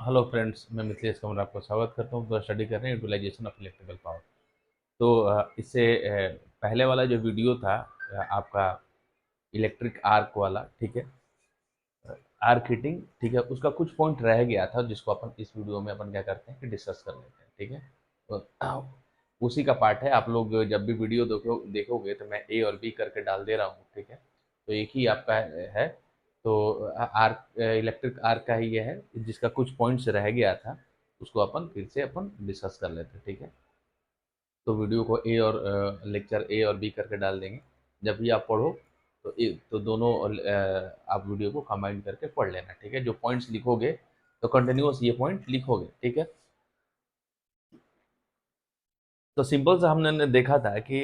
Hello friends, मैं मिथिलेश कमर आपका स्वागत करता हूँ। तो स्टडी कर रहे हैं यूटिलाइजेशन ऑफ इलेक्ट्रिकल पावर। तो इससे पहले वाला जो वीडियो था आपका इलेक्ट्रिक आर्क वाला, ठीक है, आर्क हीटिंग, ठीक है, उसका कुछ पॉइंट रह गया था जिसको अपन इस वीडियो में अपन क्या करते हैं कि डिस्कस कर लेते हैं, ठीक है। तो उसी का पार्ट है। आप लोग जब भी वीडियो देखोगे तो मैं ए और बी करके डाल दे रहा हूँ, ठीक है। तो एक ही आपका है। तो आर्क इलेक्ट्रिक आर्क का ही ये है जिसका कुछ पॉइंट्स रह गया था, उसको अपन फिर से अपन डिस्कस कर लेते हैं, ठीक है। तो वीडियो को ए और लेक्चर ए और बी करके डाल देंगे। जब भी आप पढ़ो तो दोनों आप वीडियो को कंबाइन करके पढ़ लेना, ठीक है। जो पॉइंट्स लिखोगे तो कंटिन्यूअस ये पॉइंट लिखोगे, ठीक है। तो सिंपल सा हमने देखा था कि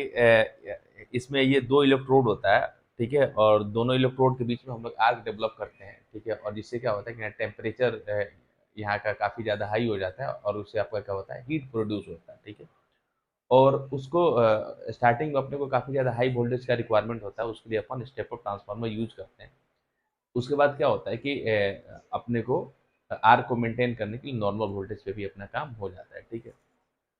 इसमें ये दो इलेक्ट्रोड होता है, ठीक है, और दोनों इलेक्ट्रोड के बीच में हम लोग आर्क डेवलप करते हैं, ठीक है। और जिससे क्या होता है कि टेम्परेचर यहाँ का काफ़ी ज़्यादा हाई हो जाता है और उससे आपका क्या होता है, हीट प्रोड्यूस होता है, ठीक है। और उसको स्टार्टिंग में अपने को काफ़ी ज़्यादा हाई वोल्टेज का रिक्वायरमेंट होता है, उसके लिए अपन स्टेप अप ट्रांसफार्मर यूज करते हैं। उसके बाद क्या होता है कि अपने को आर को मेंटेन करने के लिए नॉर्मल वोल्टेज पे भी अपना काम हो जाता है, ठीक है।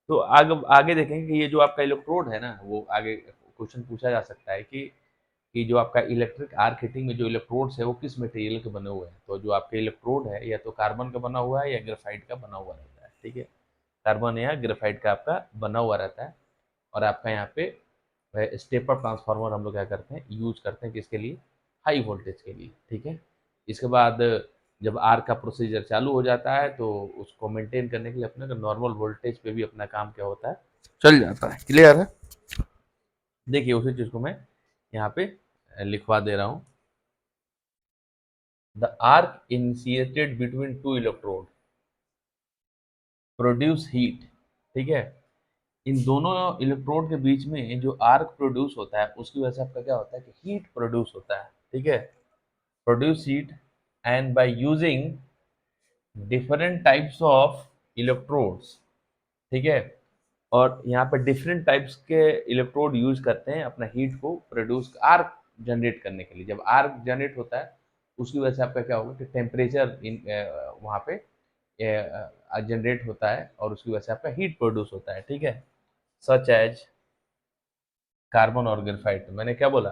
तो आगे आगे देखेंगे कि ये जो आपका इलेक्ट्रोड है ना, वो आगे क्वेश्चन पूछा जा सकता है कि जो आपका इलेक्ट्रिक आर्क हीटिंग में जो इलेक्ट्रोड्स है वो किस मटेरियल के बने हुए हैं। तो जो आपके इलेक्ट्रोड है या तो कार्बन का बना हुआ है या ग्रेफाइट का बना हुआ रहता है, ठीक है। कार्बन या ग्रेफाइट का आपका बना हुआ रहता है। और आपका यहाँ पे स्टेप अप ट्रांसफार्मर हम लोग क्या करते हैं, यूज करते हैं किसके लिए, हाई वोल्टेज के लिए, ठीक है। इसके बाद जब आर का प्रोसीजर चालू हो जाता है तो उसको मेंटेन करने के लिए अपने नॉर्मल वोल्टेज पे भी अपना काम क्या होता है, चल जाता है। क्लियर है। देखिए उसी चीज को मैं यहाँ पे लिखवा दे रहा हूँ। The arc initiated between two electrode produce heat, ठीक है। इन दोनों इलेक्ट्रोड के बीच में जो आर्क प्रोड्यूस होता है उसकी वजह से आपका क्या होता है कि हीट प्रोड्यूस होता है, ठीक है। Produce heat and by using different types of electrodes, ठीक है। और यहाँ पे डिफरेंट टाइप्स के इलेक्ट्रोड यूज करते हैं अपना हीट को प्रोड्यूस आर्क जनरेट करने के लिए। जब आर्क जनरेट होता है उसकी वजह से आपका क्या होगा कि टेम्परेचर वहाँ पे जनरेट होता है और उसकी वजह से आपका हीट प्रोड्यूस होता है, ठीक है। सच एज कार्बन और ग्रेफाइट। मैंने क्या बोला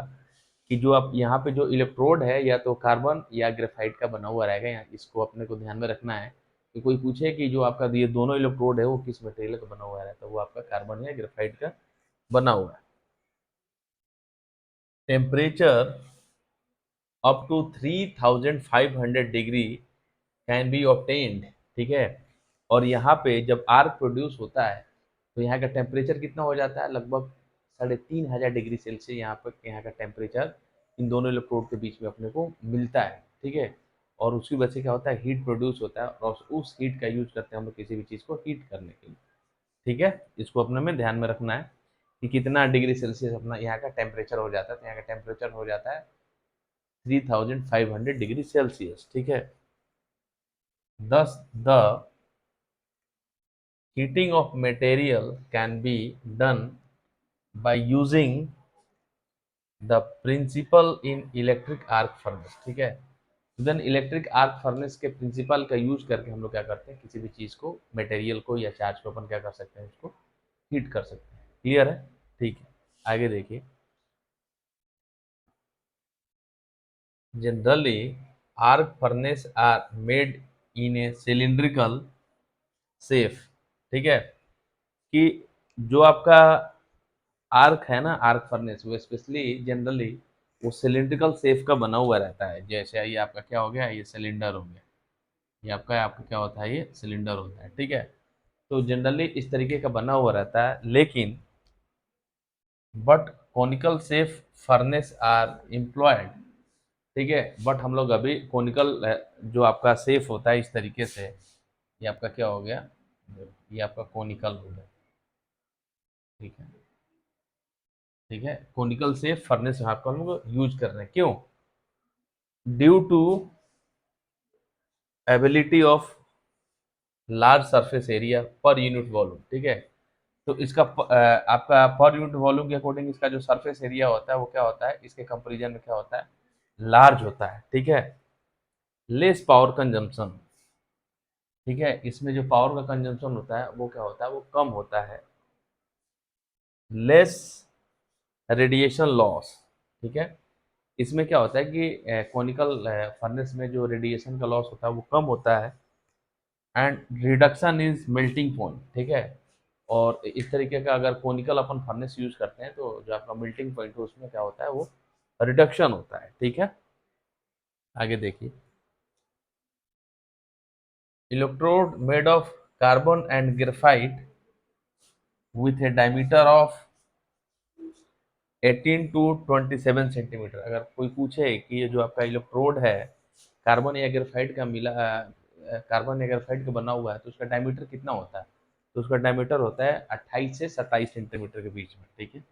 कि जो आप यहाँ पे जो इलेक्ट्रोड है या तो कार्बन या ग्रेफाइट का बना हुआ रहेगा, यहाँ इसको अपने को ध्यान में रखना है कि कोई पूछे कि जो आपका ये दोनों इलेक्ट्रोड है वो किस मटेरियल का बना हुआ रहता है, वो आपका कार्बन या ग्रेफाइट का बना हुआ है। Temperature up to 3500 degree can be obtained, ठीक है। और यहाँ पे जब आर्क प्रोड्यूस होता है तो यहाँ का टेम्परेचर कितना हो जाता है, लगभग 3500 डिग्री सेल्सियस यहाँ पर यहाँ का टेम्परेचर इन दोनों इलेक्ट्रोड के बीच में अपने को मिलता है, ठीक है। और उसकी वजह से क्या होता है, हीट प्रोड्यूस होता है और उस हीट का यूज करते हैं हम लोग किसी भी चीज़ को हीट करने के लिए, ठीक है। इसको अपने में ध्यान में रखना है कि कितना डिग्री सेल्सियस अपना यहाँ का टेम्परेचर हो जाता है। तो यहाँ का टेम्परेचर हो जाता है 3500 डिग्री सेल्सियस, ठीक है। Thus, the heating of material can be done by using the principle in electric arc furnace, ठीक है। देन इलेक्ट्रिक आर्क फर्नेस के प्रिंसिपल का यूज करके हम लोग क्या करते हैं, किसी भी चीज को, मटेरियल को या चार्ज को अपन क्या कर सकते हैं, उसको हीट कर सकते हैं। क्लियर है, ठीक है। आगे देखिए। Generally arc furnace are made in a cylindrical shape, ठीक है। कि जो आपका आर्क है ना, आर्क फर्नेस, वो स्पेशली जनरली वो सिलिंड्रिकल शेप का बना हुआ रहता है। जैसे ये आपका क्या हो गया, ये सिलेंडर हो गया, ये आपका क्या होता है, ये सिलेंडर होता है, ठीक है। तो जनरली इस तरीके का बना हुआ रहता है, लेकिन but conical shape furnace are employed, ठीक है। बट हम लोग अभी कॉनिकल जो आपका शेप होता है इस तरीके से, ये आपका क्या हो गया, ये आपका कॉनिकल हो गया, ठीक है। ठीक है, कॉनिकल से फर्नेस यहाँ पर हम लोग यूज कर रहे हैं, क्यों, due to ability of large surface area per unit volume, ठीक है। तो इसका आपका पर यूनिट वॉल्यूम के अकॉर्डिंग इसका जो सरफेस एरिया होता है वो क्या होता है, इसके कंपेरिजन में क्या होता है, लार्ज होता है, ठीक है। लेस पावर कंजम्पशन, ठीक है, इसमें जो पावर का कंजम्पशन होता है वो क्या होता है, वो कम होता है, लेस रेडिएशन लॉस। ठीक है, इसमें क्या होता है कि कॉनिकल फर्नेस में जो रेडिएशन का लॉस होता है वो कम होता है, and reduction is melting point. ठीक है, और इस तरीके का अगर कोनिकल अपन फर्नेस यूज करते हैं तो जो आपका मेल्टिंग पॉइंट है उसमें क्या होता है, वो रिडक्शन होता है। ठीक है, आगे देखिए, electrode made of carbon and graphite with a diameter of 18 to 27 centimetre. अगर कोई पूछे कि ये जो आपका इलेक्ट्रोड है कार्बन या ग्रेफाइट का मिला कार्बन या ग्रेफाइट का बना हुआ है तो उसका डायमीटर कितना होता है, तो उसका डायमीटर होता है 28 से 27 सेंटीमीटर के बीच में। ठीक है,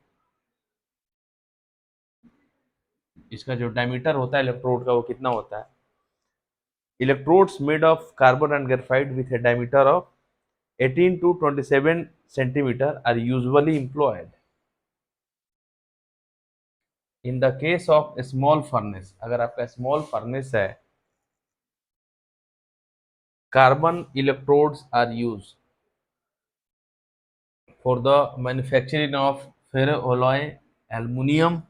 इसका जो डायमीटर होता है इलेक्ट्रोड का वो कितना होता है, electrodes made of carbon and graphite with a diameter of 18 to 27 centimeter are usually employed. In the case of a small furnace, अगर आपका small furnace है, carbon electrodes are used for the manufacturing of ferroalloy, aluminium,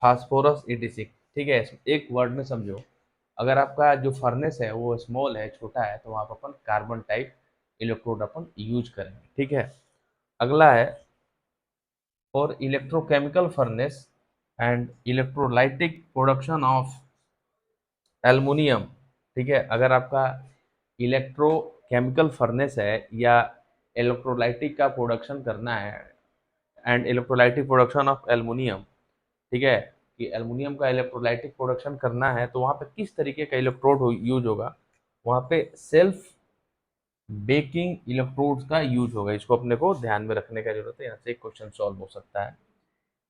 phosphorus etc। ठीक है, एक word में समझो, अगर आपका जो फर्नेस है वो स्मॉल है, छोटा है, तो वहाँ पर अपन कार्बन टाइप इलेक्ट्रोड अपन यूज करेंगे। ठीक है, अगला है for electrochemical furnace and electrolytic production of aluminium. ठीक है, अगर आपका इलेक्ट्रोकेमिकल फर्नेस है या इलेक्ट्रोलाइटिक का प्रोडक्शन करना है, and electrolytic production of aluminium. ठीक है, कि एल्युमिनियम का इलेक्ट्रोलाइटिक प्रोडक्शन करना है तो वहाँ पे किस तरीके का इलेक्ट्रोड यूज होगा, वहाँ पे सेल्फ बेकिंग इलेक्ट्रोड्स का यूज होगा। इसको अपने को ध्यान में रखने का जरूरत है, यहाँ से एक क्वेश्चन सॉल्व हो सकता है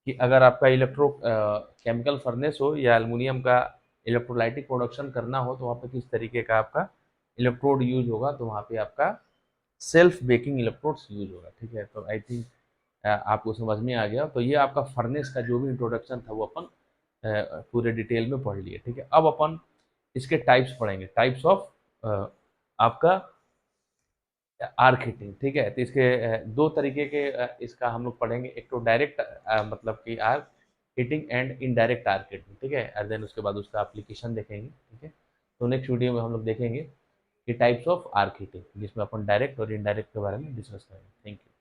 कि अगर आपका इलेक्ट्रो केमिकल फर्नेस हो या एल्युमिनियम का इलेक्ट्रोलाइटिक प्रोडक्शन करना हो तो वहाँ पे किस तरीके का आपका इलेक्ट्रोड यूज होगा, तो वहाँ पे आपका सेल्फ बेकिंग इलेक्ट्रोड्स यूज होगा। ठीक है, तो आई थिंक आपको समझ में आ गया। तो ये आपका फर्नेस का जो भी इंट्रोडक्शन था वो अपन पूरे डिटेल में पढ़ लिए। ठीक है, अब अपन इसके टाइप्स पढ़ेंगे, टाइप्स ऑफ आपका आर्क हीटिंग। ठीक है, तो इसके दो तरीके के इसका हम लोग पढ़ेंगे, एक तो डायरेक्ट मतलब कि arc heating and indirect arc heating. ठीक है, और देन उसके बाद उसका एप्लीकेशन देखेंगे। ठीक है, तो नेक्स्ट वीडियो में हम लोग देखेंगे कि टाइप्स ऑफ आर्क हीटिंग, जिसमें अपन डायरेक्ट और इनडायरेक्ट के बारे में डिस्कस करेंगे। Thank you.